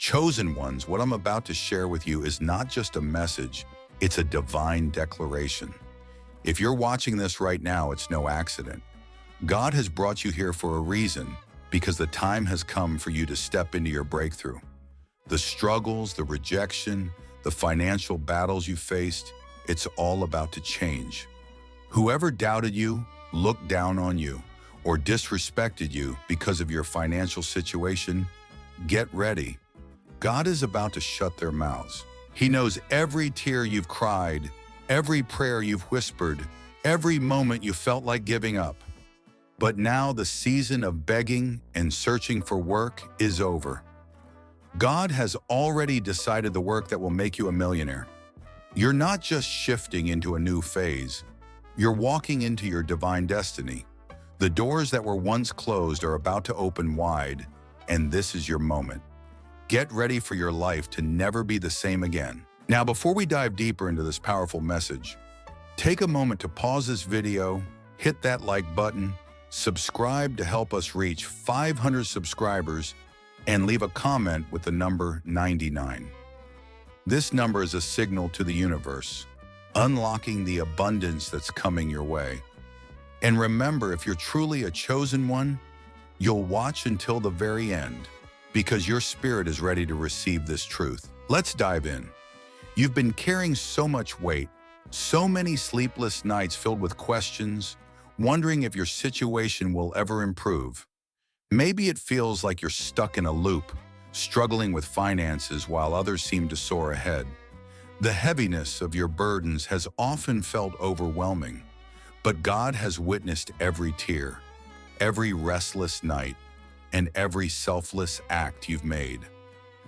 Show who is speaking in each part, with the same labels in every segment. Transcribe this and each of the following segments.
Speaker 1: Chosen ones, what I'm about to share with you is not just a message, it's a divine declaration. If you're watching this right now, it's no accident. God has brought you here for a reason, because the time has come for you to step into your breakthrough. The struggles, the rejection, the financial battles you faced, it's all about to change. Whoever doubted you, looked down on you, or disrespected you because of your financial situation, get ready. God is about to shut their mouths. He knows every tear you've cried, every prayer you've whispered, every moment you felt like giving up. But now the season of begging and searching for work is over. God has already decided the work that will make you a millionaire. You're not just shifting into a new phase, you're walking into your divine destiny. The doors that were once closed are about to open wide, and this is your moment. Get ready for your life to never be the same again. Now, before we dive deeper into this powerful message, take a moment to pause this video, hit that like button, subscribe to help us reach 500 subscribers, and leave a comment with the number 99. This number is a signal to the universe, unlocking the abundance that's coming your way. And remember, if you're truly a chosen one, you'll watch until the very end, because your spirit is ready to receive this truth. Let's dive in. You've been carrying so much weight, so many sleepless nights filled with questions, wondering if your situation will ever improve. Maybe it feels like you're stuck in a loop, struggling with finances while others seem to soar ahead. The heaviness of your burdens has often felt overwhelming, but God has witnessed every tear, every restless night, and every selfless act you've made.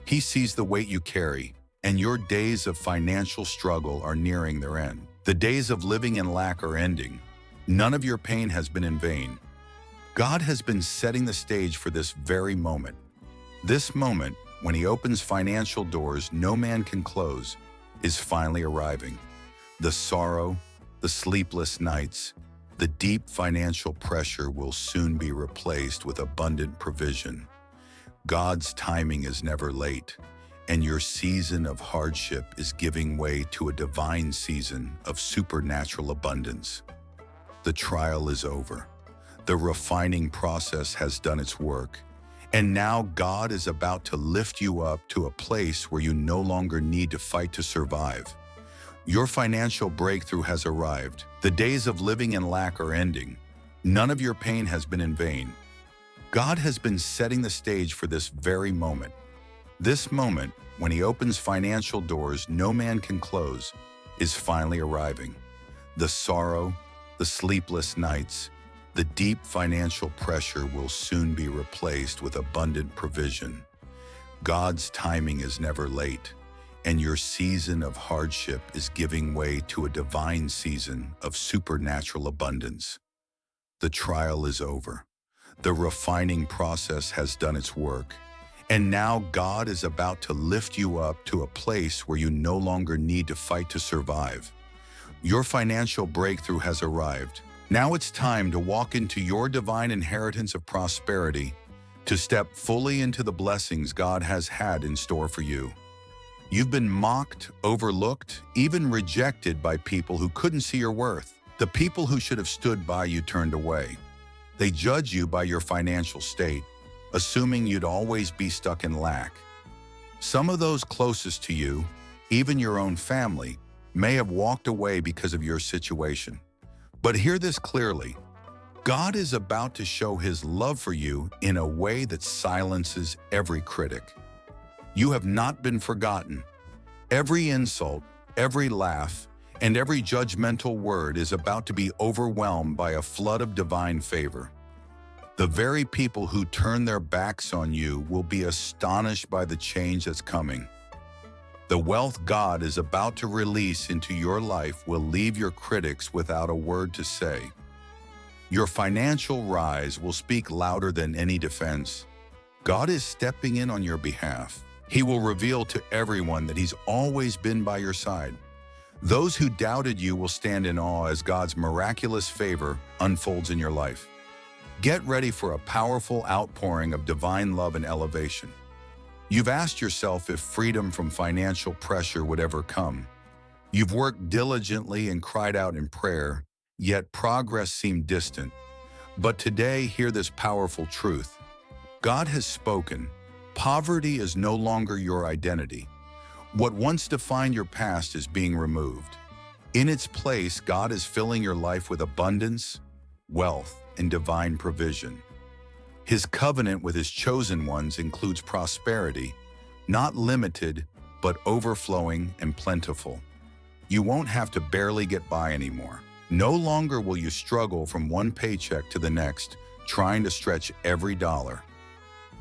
Speaker 1: He sees the weight you carry, and your days of financial struggle are nearing their end. The days of living in lack are ending. None of your pain has been in vain. God has been setting the stage for this very moment. This moment, when He opens financial doors no man can close, is finally arriving. The sorrow, the sleepless nights, the deep financial pressure will soon be replaced with abundant provision. God's timing is never late, and your season of hardship is giving way to a divine season of supernatural abundance. The trial is over. The refining process has done its work, and now God is about to lift you up to a place where you no longer need to fight to survive. Your financial breakthrough has arrived. The days of living in lack are ending. None of your pain has been in vain. God has been setting the stage for this very moment. This moment, when He opens financial doors no man can close, is finally arriving. The sorrow, the sleepless nights, the deep financial pressure will soon be replaced with abundant provision. God's timing is never late, and your season of hardship is giving way to a divine season of supernatural abundance. The trial is over. The refining process has done its work, and now God is about to lift you up to a place where you no longer need to fight to survive. Your financial breakthrough has arrived. Now it's time to walk into your divine inheritance of prosperity, to step fully into the blessings God has had in store for you. You've been mocked, overlooked, even rejected by people who couldn't see your worth. The people who should have stood by you turned away. They judge you by your financial state, assuming you'd always be stuck in lack. Some of those closest to you, even your own family, may have walked away because of your situation. But hear this clearly. God is about to show His love for you in a way that silences every critic. You have not been forgotten. Every insult, every laugh, and every judgmental word is about to be overwhelmed by a flood of divine favor. The very people who turn their backs on you will be astonished by the change that's coming. The wealth God is about to release into your life will leave your critics without a word to say. Your financial rise will speak louder than any defense. God is stepping in on your behalf. He will reveal to everyone that He's always been by your side. Those who doubted you will stand in awe as God's miraculous favor unfolds in your life. Get ready for a powerful outpouring of divine love and elevation. You've asked yourself if freedom from financial pressure would ever come. You've worked diligently and cried out in prayer, yet progress seemed distant. But today, hear this powerful truth. God has spoken. Poverty is no longer your identity. What once defined your past is being removed. In its place, God is filling your life with abundance, wealth, and divine provision. His covenant with his chosen ones includes prosperity, not limited, but overflowing and plentiful. You won't have to barely get by anymore. No longer will you struggle from one paycheck to the next, trying to stretch every dollar.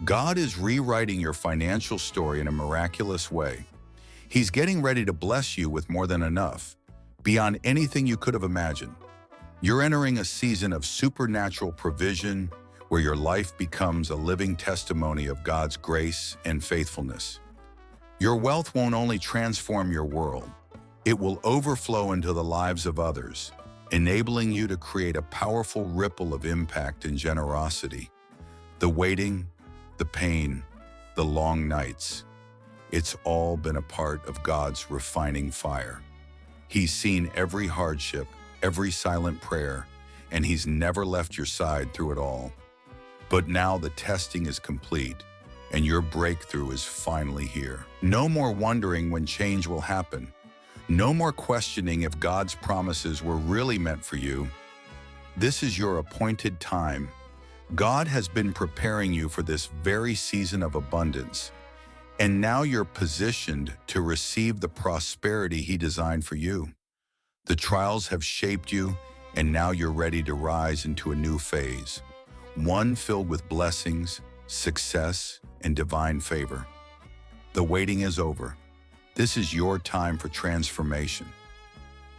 Speaker 1: God is rewriting your financial story in a miraculous way. He's getting ready to bless you with more than enough, beyond anything you could have imagined. You're entering a season of supernatural provision where your life becomes a living testimony of God's grace and faithfulness. Your wealth won't only transform your world, it will overflow into the lives of others, enabling you to create a powerful ripple of impact and generosity. The waiting, the pain, the long nights, it's all been a part of God's refining fire. He's seen every hardship, every silent prayer, and he's never left your side through it all. But now the testing is complete, and your breakthrough is finally here. No more wondering when change will happen. No more questioning if God's promises were really meant for you. This is your appointed time. God has been preparing you for this very season of abundance, and now you're positioned to receive the prosperity he designed for you. The trials have shaped you, and now you're ready to rise into a new phase, one filled with blessings, success, and divine favor. The waiting is over. This is your time for transformation.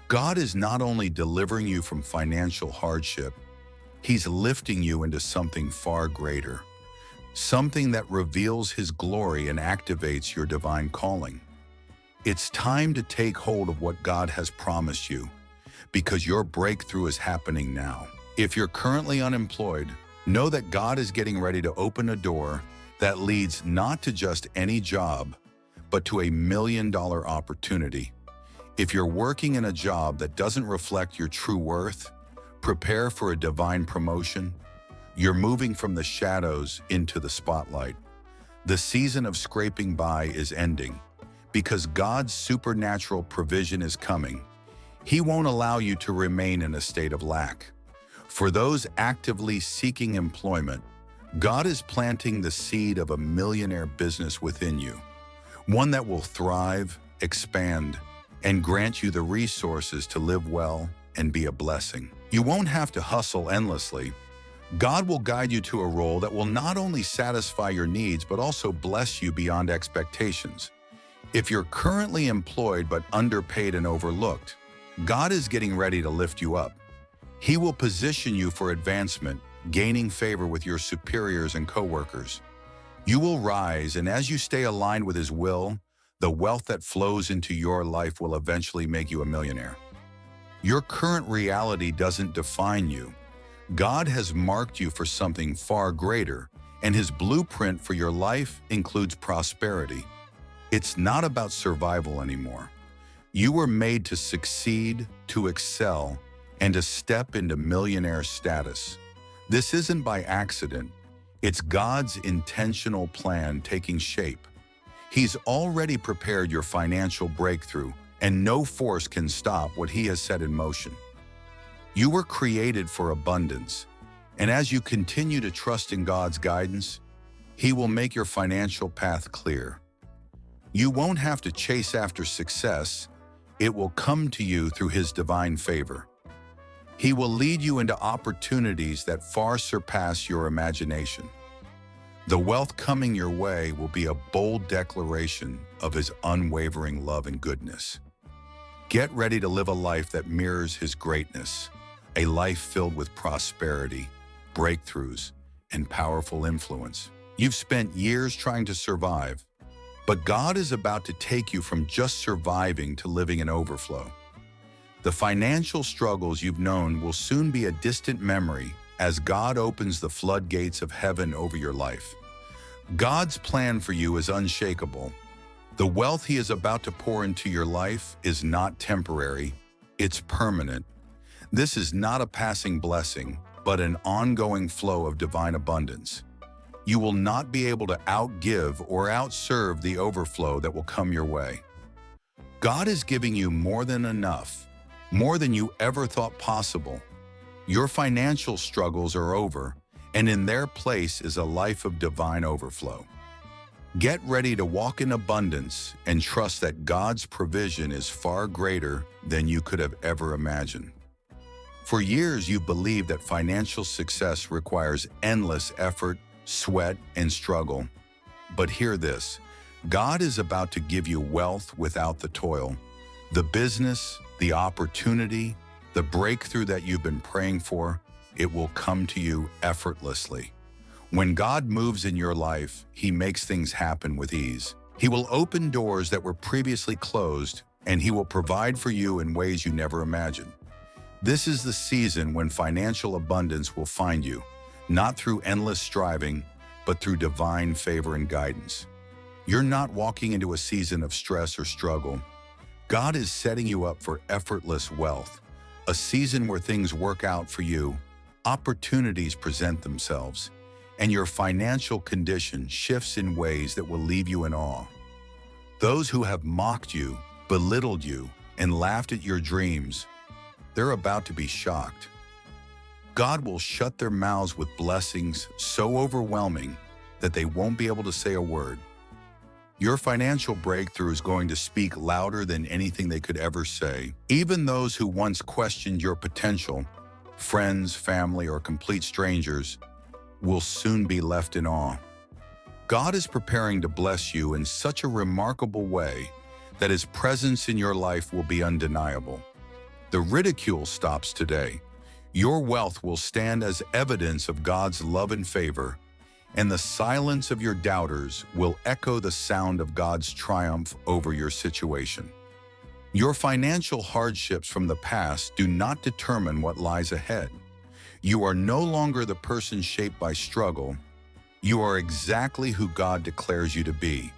Speaker 1: God is not only delivering you from financial hardship, he's lifting you into something far greater, something that reveals his glory and activates your divine calling. It's time to take hold of what God has promised you, because your breakthrough is happening now. If you're currently unemployed, know that God is getting ready to open a door that leads not to just any job, but to $1 million opportunity. If you're working in a job that doesn't reflect your true worth, prepare for a divine promotion. You're moving from the shadows into the spotlight. The season of scraping by is ending, because God's supernatural provision is coming. He won't allow you to remain in a state of lack. For those actively seeking employment, God is planting the seed of a millionaire business within you, one that will thrive, expand, and grant you the resources to live well and be a blessing. You won't have to hustle endlessly. God will guide you to a role that will not only satisfy your needs, but also bless you beyond expectations. If you're currently employed but underpaid and overlooked, God is getting ready to lift you up. He will position you for advancement, gaining favor with your superiors and coworkers. You will rise, and as you stay aligned with his will, the wealth that flows into your life will eventually make you a millionaire. Your current reality doesn't define you. God has marked you for something far greater, and his blueprint for your life includes prosperity. It's not about survival anymore. You were made to succeed, to excel, and to step into millionaire status. This isn't by accident. It's God's intentional plan taking shape. He's already prepared your financial breakthrough, and no force can stop what he has set in motion. You were created for abundance, and as you continue to trust in God's guidance, he will make your financial path clear. You won't have to chase after success. It will come to you through his divine favor. He will lead you into opportunities that far surpass your imagination. The wealth coming your way will be a bold declaration of his unwavering love and goodness. Get ready to live a life that mirrors his greatness, a life filled with prosperity, breakthroughs, and powerful influence. You've spent years trying to survive, but God is about to take you from just surviving to living in overflow. The financial struggles you've known will soon be a distant memory as God opens the floodgates of heaven over your life. God's plan for you is unshakable. The wealth He is about to pour into your life is not temporary, it's permanent. This is not a passing blessing, but an ongoing flow of divine abundance. You will not be able to outgive or outserve the overflow that will come your way. God is giving you more than enough, more than you ever thought possible. Your financial struggles are over, and in their place is a life of divine overflow. Get ready to walk in abundance and trust that God's provision is far greater than you could have ever imagined. For years, you've believed that financial success requires endless effort, sweat, and struggle. But hear this, God is about to give you wealth without the toil. The business, the opportunity, the breakthrough that you've been praying for, it will come to you effortlessly. When God moves in your life, He makes things happen with ease. He will open doors that were previously closed, and He will provide for you in ways you never imagined. This is the season when financial abundance will find you, not through endless striving, but through divine favor and guidance. You're not walking into a season of stress or struggle. God is setting you up for effortless wealth, a season where things work out for you, opportunities present themselves, and your financial condition shifts in ways that will leave you in awe. Those who have mocked you, belittled you, and laughed at your dreams, they're about to be shocked. God will shut their mouths with blessings so overwhelming that they won't be able to say a word. Your financial breakthrough is going to speak louder than anything they could ever say. Even those who once questioned your potential, friends, family, or complete strangers, will soon be left in awe. God is preparing to bless you in such a remarkable way that His presence in your life will be undeniable. The ridicule stops today. Your wealth will stand as evidence of God's love and favor, and the silence of your doubters will echo the sound of God's triumph over your situation. Your financial hardships from the past do not determine what lies ahead. You are no longer the person shaped by struggle. You are exactly who God declares you to be,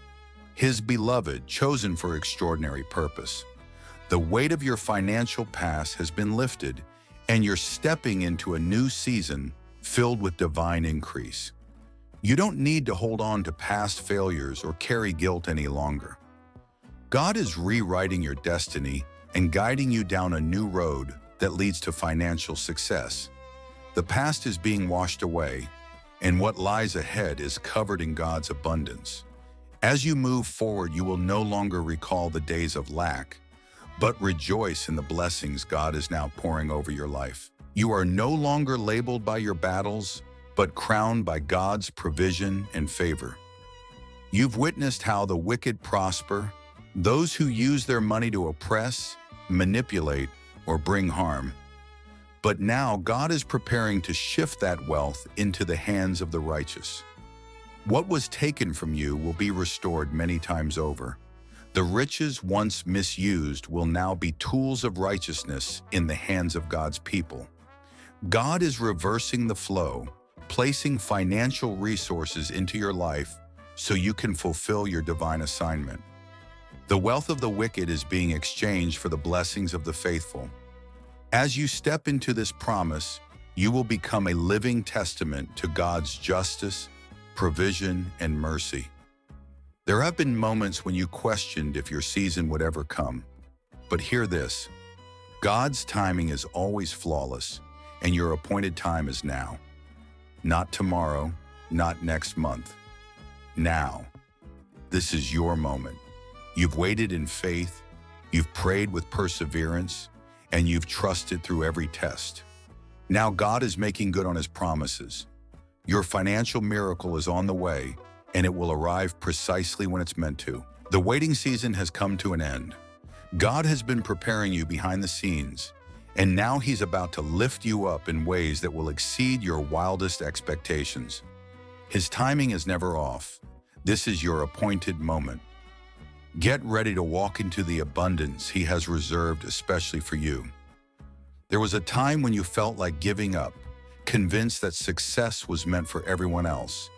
Speaker 1: His beloved, chosen for extraordinary purpose. The weight of your financial past has been lifted, and you're stepping into a new season filled with divine increase. You don't need to hold on to past failures or carry guilt any longer. God is rewriting your destiny and guiding you down a new road that leads to financial success. The past is being washed away, and what lies ahead is covered in God's abundance. As you move forward, you will no longer recall the days of lack, but rejoice in the blessings God is now pouring over your life. You are no longer labeled by your battles, but crowned by God's provision and favor. You've witnessed how the wicked prosper, those who use their money to oppress, manipulate, or bring harm. But now God is preparing to shift that wealth into the hands of the righteous. What was taken from you will be restored many times over. The riches once misused will now be tools of righteousness in the hands of God's people. God is reversing the flow, placing financial resources into your life so you can fulfill your divine assignment. The wealth of the wicked is being exchanged for the blessings of the faithful. As you step into this promise, you will become a living testament to God's justice, provision, and mercy. There have been moments when you questioned if your season would ever come. But hear this, God's timing is always flawless, and your appointed time is now. Not tomorrow, not next month. Now. This is your moment. You've waited in faith, you've prayed with perseverance, and you've trusted through every test. Now God is making good on His promises. Your financial miracle is on the way, and it will arrive precisely when it's meant to. The waiting season has come to an end. God has been preparing you behind the scenes, and now He's about to lift you up in ways that will exceed your wildest expectations. His timing is never off. This is your appointed moment. Get ready to walk into the abundance He has reserved especially for you. There was a time when you felt like giving up, convinced that success was meant for everyone else.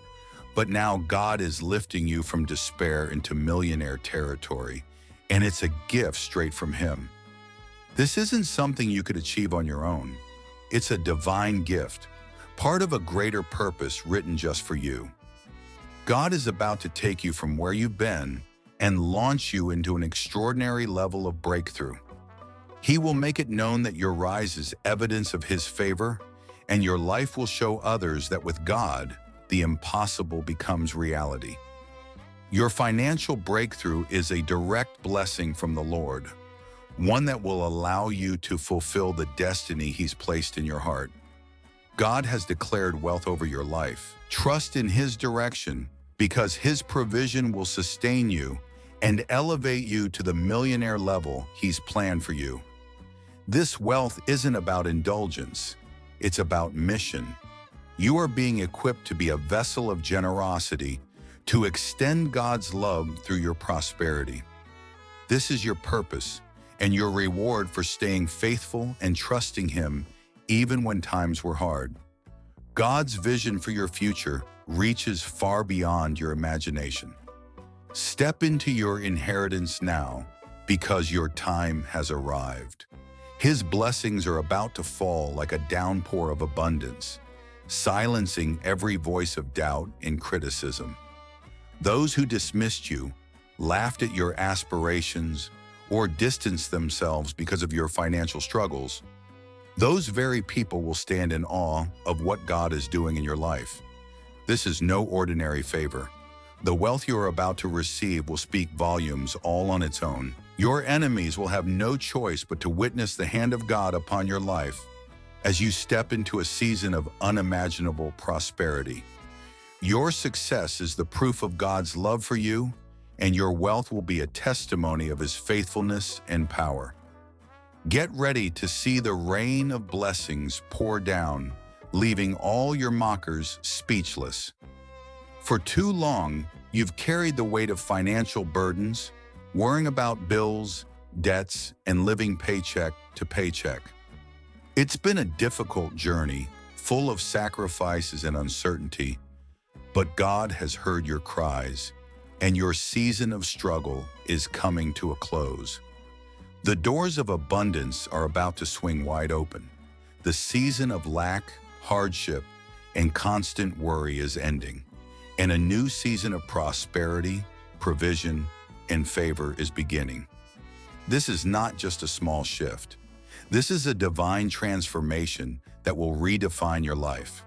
Speaker 1: But now God is lifting you from despair into millionaire territory, and it's a gift straight from Him. This isn't something you could achieve on your own. It's a divine gift, part of a greater purpose written just for you. God is about to take you from where you've been and launch you into an extraordinary level of breakthrough. He will make it known that your rise is evidence of His favor, and your life will show others that with God, the impossible becomes reality. Your financial breakthrough is a direct blessing from the Lord, one that will allow you to fulfill the destiny He's placed in your heart. God has declared wealth over your life. Trust in His direction, because His provision will sustain you and elevate you to the millionaire level He's planned for you. This wealth isn't about indulgence, it's about mission. You are being equipped to be a vessel of generosity, to extend God's love through your prosperity. This is your purpose and your reward for staying faithful and trusting Him even when times were hard. God's vision for your future reaches far beyond your imagination. Step into your inheritance now, because your time has arrived. His blessings are about to fall like a downpour of abundance, silencing every voice of doubt and criticism. Those who dismissed you, laughed at your aspirations, or distanced themselves because of your financial struggles, those very people will stand in awe of what God is doing in your life. This is no ordinary favor. The wealth you are about to receive will speak volumes all on its own. Your enemies will have no choice but to witness the hand of God upon your life as you step into a season of unimaginable prosperity. Your success is the proof of God's love for you, and your wealth will be a testimony of His faithfulness and power. Get ready to see the rain of blessings pour down, leaving all your mockers speechless. For too long, you've carried the weight of financial burdens, worrying about bills, debts, and living paycheck to paycheck. It's been a difficult journey, full of sacrifices and uncertainty, but God has heard your cries, and your season of struggle is coming to a close. The doors of abundance are about to swing wide open. The season of lack, hardship, and constant worry is ending, and a new season of prosperity, provision, and favor is beginning. This is not just a small shift. This is a divine transformation that will redefine your life.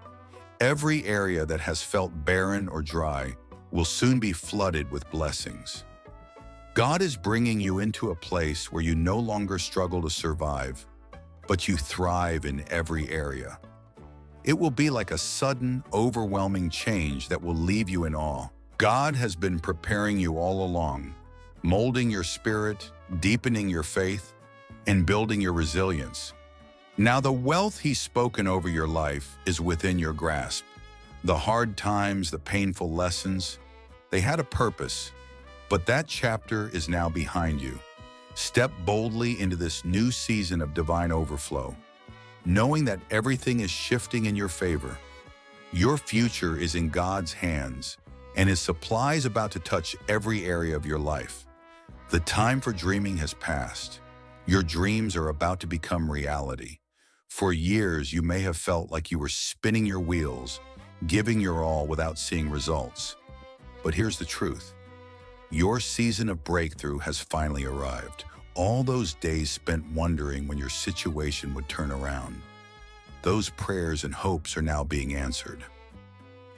Speaker 1: Every area that has felt barren or dry will soon be flooded with blessings. God is bringing you into a place where you no longer struggle to survive, but you thrive in every area. It will be like a sudden, overwhelming change that will leave you in awe. God has been preparing you all along, molding your spirit, deepening your faith, and building your resilience. Now the wealth He's spoken over your life is within your grasp. The hard times, the painful lessons, they had a purpose, but that chapter is now behind you. Step boldly into this new season of divine overflow, knowing that everything is shifting in your favor. Your future is in God's hands, and His supply is about to touch every area of your life. The time for dreaming has passed. Your dreams are about to become reality. For years, you may have felt like you were spinning your wheels, giving your all without seeing results. But here's the truth. Your season of breakthrough has finally arrived. All those days spent wondering when your situation would turn around, those prayers and hopes are now being answered.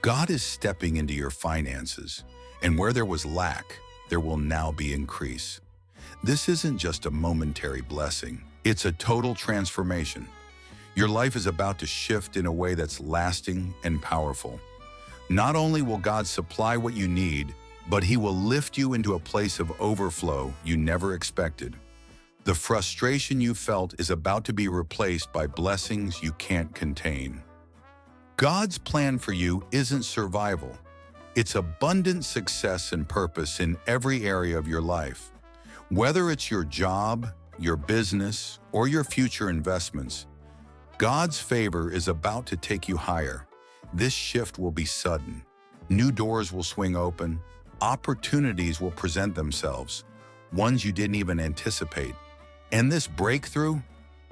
Speaker 1: God is stepping into your finances, and where there was lack, there will now be increase. This isn't just a momentary blessing, it's a total transformation. Your life is about to shift in a way that's lasting and powerful. Not only will God supply what you need, but He will lift you into a place of overflow you never expected. The frustration you felt is about to be replaced by blessings you can't contain. God's plan for you isn't survival. It's abundant success and purpose in every area of your life. Whether it's your job, your business, or your future investments, God's favor is about to take you higher. This shift will be sudden, New doors will swing open. Opportunities will present themselves, ones you didn't even anticipate. And this breakthrough,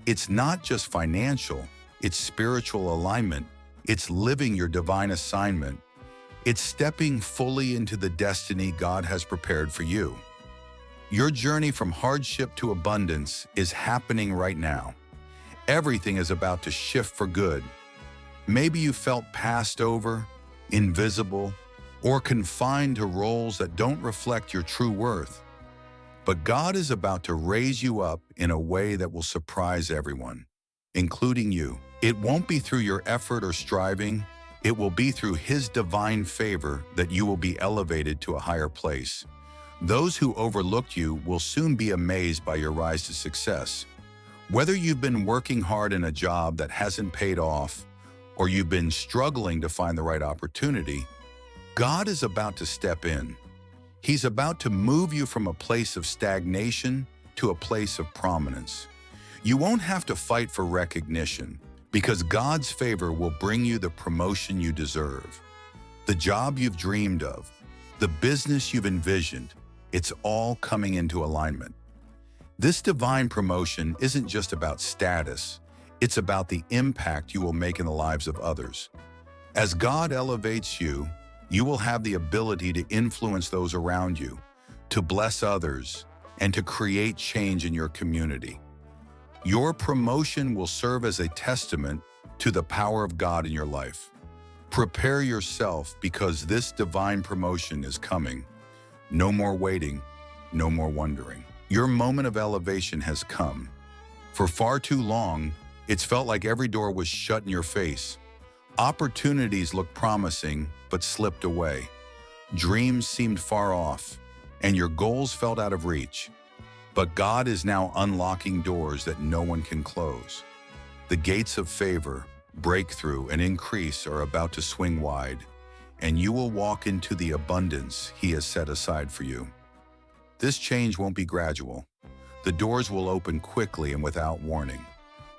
Speaker 1: it's not just financial, it's spiritual alignment. It's living your divine assignment. It's stepping fully into the destiny God has prepared for you. Your journey from hardship to abundance is happening right now. Everything is about to shift for good. Maybe you felt passed over, invisible, or confined to roles that don't reflect your true worth. But God is about to raise you up in a way that will surprise everyone, including you. It won't be through your effort or striving. It will be through His divine favor that you will be elevated to a higher place. Those who overlooked you will soon be amazed by your rise to success. Whether you've been working hard in a job that hasn't paid off, or you've been struggling to find the right opportunity, God is about to step in. He's about to move you from a place of stagnation to a place of prominence. You won't have to fight for recognition, because God's favor will bring you the promotion you deserve. The job you've dreamed of, the business you've envisioned, it's all coming into alignment. This divine promotion isn't just about status, it's about the impact you will make in the lives of others. As God elevates you, you will have the ability to influence those around you, to bless others, and to create change in your community. Your promotion will serve as a testament to the power of God in your life. Prepare yourself, because this divine promotion is coming. No more waiting, no more wondering. Your moment of elevation has come. For far too long, it's felt like every door was shut in your face. Opportunities looked promising, but slipped away. Dreams seemed far off, and your goals felt out of reach. But God is now unlocking doors that no one can close. The gates of favor, breakthrough, and increase are about to swing wide, and you will walk into the abundance He has set aside for you. This change won't be gradual. The doors will open quickly and without warning.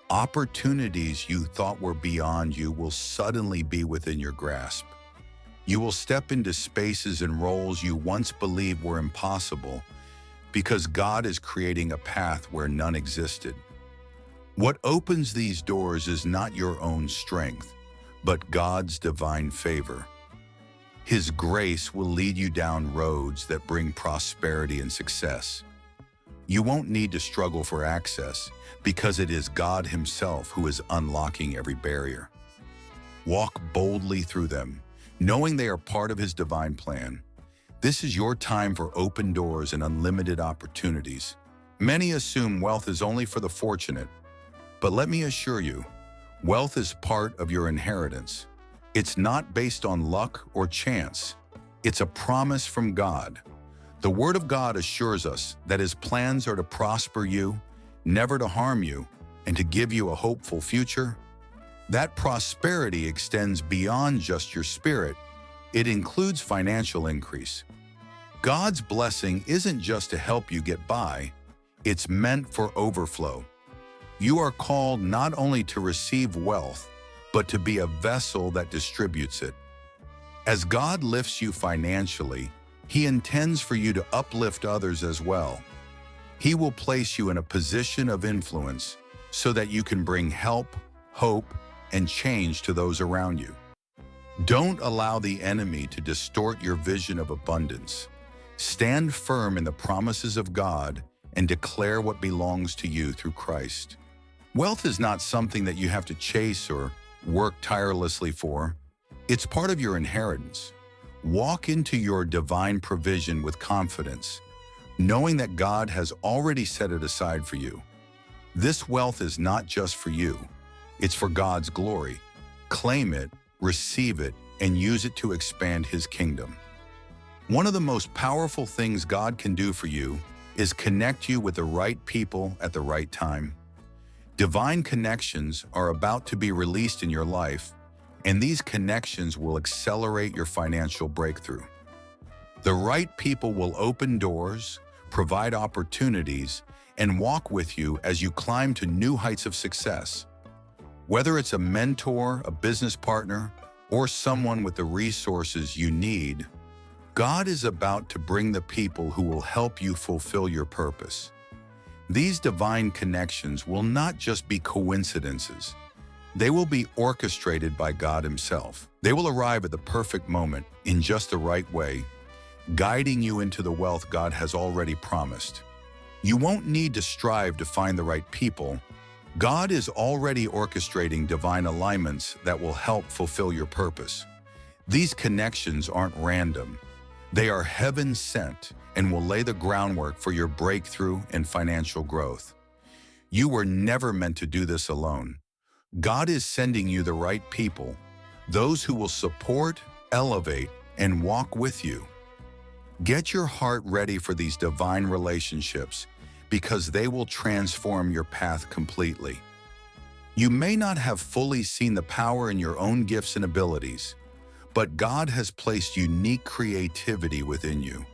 Speaker 1: Opportunities you thought were beyond you will suddenly be within your grasp. You will step into spaces and roles you once believed were impossible, because God is creating a path where none existed. What opens these doors is not your own strength, but God's divine favor. His grace will lead you down roads that bring prosperity and success. You won't need to struggle for access, because it is God Himself who is unlocking every barrier. Walk boldly through them, knowing they are part of His divine plan. This is your time for open doors and unlimited opportunities. Many assume wealth is only for the fortunate, but let me assure you, wealth is part of your inheritance. It's not based on luck or chance. It's a promise from God. The Word of God assures us that His plans are to prosper you, never to harm you, and to give you a hopeful future. That prosperity extends beyond just your spirit. It includes financial increase. God's blessing isn't just to help you get by, it's meant for overflow. You are called not only to receive wealth, but to be a vessel that distributes it. As God lifts you financially, He intends for you to uplift others as well. He will place you in a position of influence so that you can bring help, hope, and change to those around you. Don't allow the enemy to distort your vision of abundance. Stand firm in the promises of God and declare what belongs to you through Christ. Wealth is not something that you have to chase or work tirelessly for. It's part of your inheritance. Walk into your divine provision with confidence, knowing that God has already set it aside for you. This wealth is not just for you. It's for God's glory. Claim it, receive it, and use it to expand His kingdom. One of the most powerful things God can do for you is connect you with the right people at the right time. Divine connections are about to be released in your life, and these connections will accelerate your financial breakthrough. The right people will open doors, provide opportunities, and walk with you as you climb to new heights of success. Whether it's a mentor, a business partner, or someone with the resources you need, God is about to bring the people who will help you fulfill your purpose. These divine connections will not just be coincidences. They will be orchestrated by God Himself. They will arrive at the perfect moment in just the right way, guiding you into the wealth God has already promised. You won't need to strive to find the right people. God is already orchestrating divine alignments that will help fulfill your purpose. These connections aren't random. They are heaven-sent and will lay the groundwork for your breakthrough and financial growth. You were never meant to do this alone. God is sending you the right people, those who will support, elevate, and walk with you. Get your heart ready for these divine relationships because they will transform your path completely. You may not have fully seen the power in your own gifts and abilities, but God has placed unique creativity within you,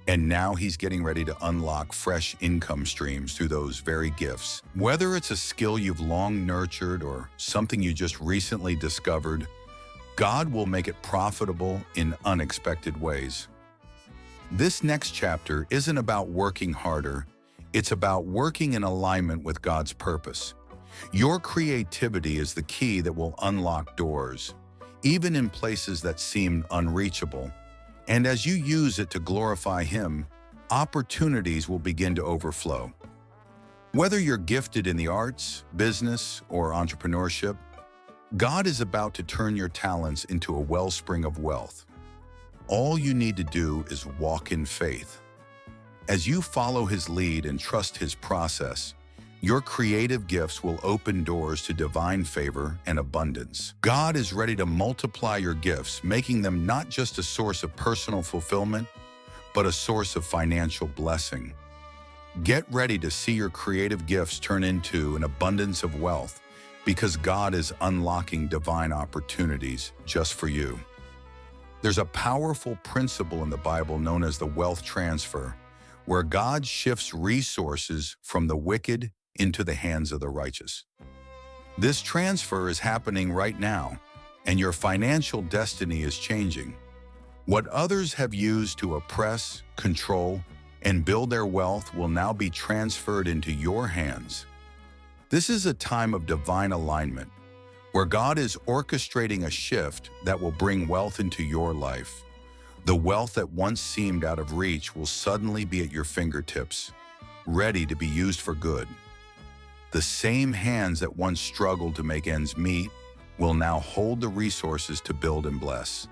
Speaker 1: and now He's getting ready to unlock fresh income streams through those very gifts. Whether it's a skill you've long nurtured or something you just recently discovered, God will make it profitable in unexpected ways. This next chapter isn't about working harder. It's about working in alignment with God's purpose. Your creativity is the key that will unlock doors, even in places that seem unreachable. And as you use it to glorify Him, opportunities will begin to overflow. Whether you're gifted in the arts, business, or entrepreneurship, God is about to turn your talents into a wellspring of wealth. All you need to do is walk in faith. As you follow His lead and trust His process, your creative gifts will open doors to divine favor and abundance. God is ready to multiply your gifts, making them not just a source of personal fulfillment, but a source of financial blessing. Get ready to see your creative gifts turn into an abundance of wealth because God is unlocking divine opportunities just for you. There's a powerful principle in the Bible known as the wealth transfer, where God shifts resources from the wicked into the hands of the righteous. This transfer is happening right now, and your financial destiny is changing. What others have used to oppress, control, and build their wealth will now be transferred into your hands. This is a time of divine alignment, where God is orchestrating a shift that will bring wealth into your life. The wealth that once seemed out of reach will suddenly be at your fingertips, ready to be used for good. The same hands that once struggled to make ends meet will now hold the resources to build and bless.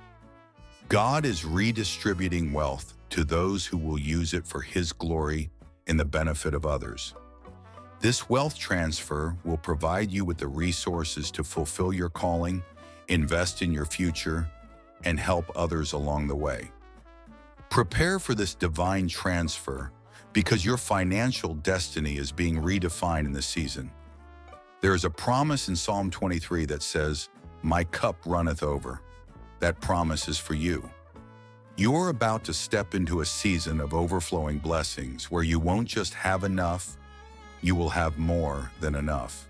Speaker 1: God is redistributing wealth to those who will use it for His glory and the benefit of others. This wealth transfer will provide you with the resources to fulfill your calling, invest in your future, and help others along the way. Prepare for this divine transfer because your financial destiny is being redefined in this season. There is a promise in Psalm 23 that says, "My cup runneth over." That promise is for you. You're about to step into a season of overflowing blessings where you won't just have enough, you will have more than enough.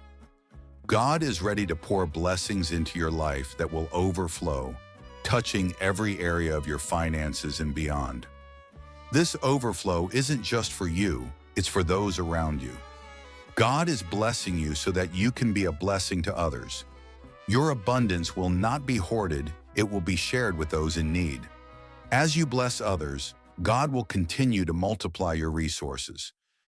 Speaker 1: God is ready to pour blessings into your life that will overflow, touching every area of your finances and beyond. This overflow isn't just for you, it's for those around you. God is blessing you so that you can be a blessing to others. Your abundance will not be hoarded, it will be shared with those in need. As you bless others, God will continue to multiply your resources,